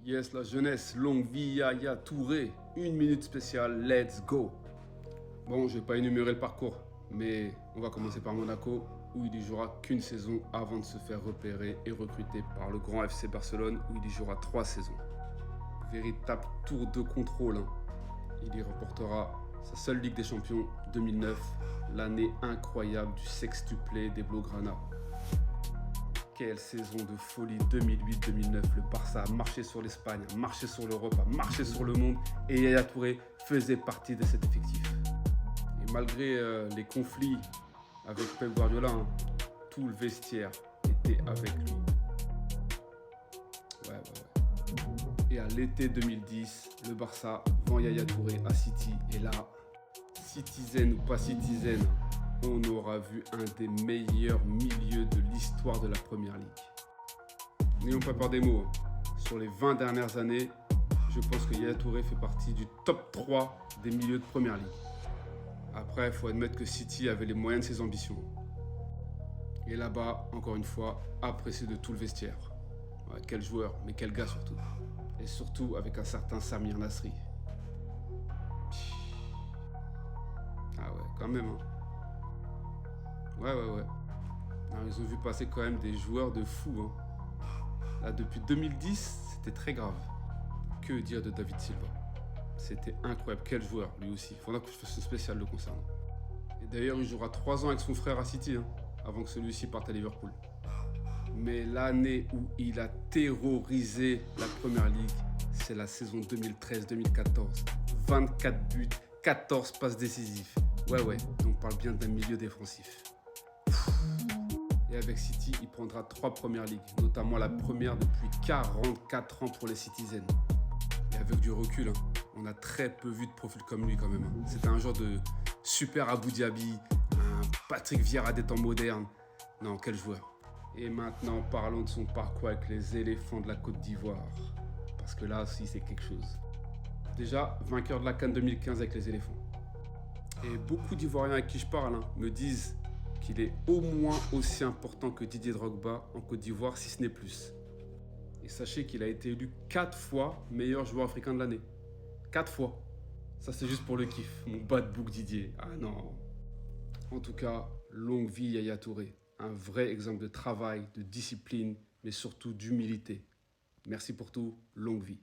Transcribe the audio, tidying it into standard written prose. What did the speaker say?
Yes, la jeunesse, longue vie, Yaya Touré. Une minute spéciale, let's go. Bon, je vais pas énumérer le parcours, mais on va commencer par Monaco, où il y jouera qu'une saison avant de se faire repérer et recruter par le grand FC Barcelone, où il y jouera 3 saisons. Véritable tour de contrôle, hein. Il y remportera sa seule Ligue des Champions 2009, l'année incroyable du sextuplé des Blaugrana. Quelle saison de folie 2008-2009. Le Barça a marché sur l'Espagne, a marché sur l'Europe, a marché sur le monde et Yaya Touré faisait partie de cet effectif. Et malgré les conflits avec Pep Guardiola, hein, tout le vestiaire était avec lui. Ouais. Et à l'été 2010, le Barça vend Yaya Touré à City. Et là, citizen ou pas citizen, on aura vu un des meilleurs milieux de l'histoire de la Première Ligue. N'ayons pas peur des mots. Sur les 20 dernières années, je pense que Yaya Touré fait partie du top 3 des milieux de Première Ligue. Après, il faut admettre que City avait les moyens de ses ambitions. Et là-bas, encore une fois, apprécié de tout le vestiaire. Ouais, quel joueur, mais quel gars surtout. Et surtout avec un certain Samir Nasri. Ah ouais, quand même, hein. Ouais. Alors, ils ont vu passer quand même des joueurs de fou, hein. Là, depuis 2010, c'était très grave. Que dire de David Silva? C'était incroyable. Quel joueur, lui aussi. Il faudra que je fasse un spécial le concernant. Et d'ailleurs, il jouera 3 ans avec son frère à City, hein, avant que celui-ci parte à Liverpool. Mais l'année où il a terrorisé la Première Ligue, c'est la saison 2013-2014. 24 buts, 14 passes décisives. Ouais, on parle bien d'un milieu défensif. Et avec City, il prendra 3 Premières Ligues, notamment la première depuis 44 ans pour les Citizens. Et avec du recul, hein, on a très peu vu de profils comme lui quand même, hein. C'était un genre de super Abou Diaby, un Patrick Vieira des temps modernes. Non, quel joueur. Et maintenant, parlons de son parcours avec les éléphants de la Côte d'Ivoire. Parce que là aussi, c'est quelque chose. Déjà, vainqueur de la CAN 2015 avec les éléphants. Et beaucoup d'Ivoiriens avec qui je parle, hein, me disent qu'il est au moins aussi important que Didier Drogba en Côte d'Ivoire, si ce n'est plus. Et sachez qu'il a été élu 4 fois meilleur joueur africain de l'année. 4 fois. Ça, c'est juste pour le kiff. Mon bad book Didier. Ah non. En tout cas, longue vie Yaya Touré. Un vrai exemple de travail, de discipline, mais surtout d'humilité. Merci pour tout. Longue vie.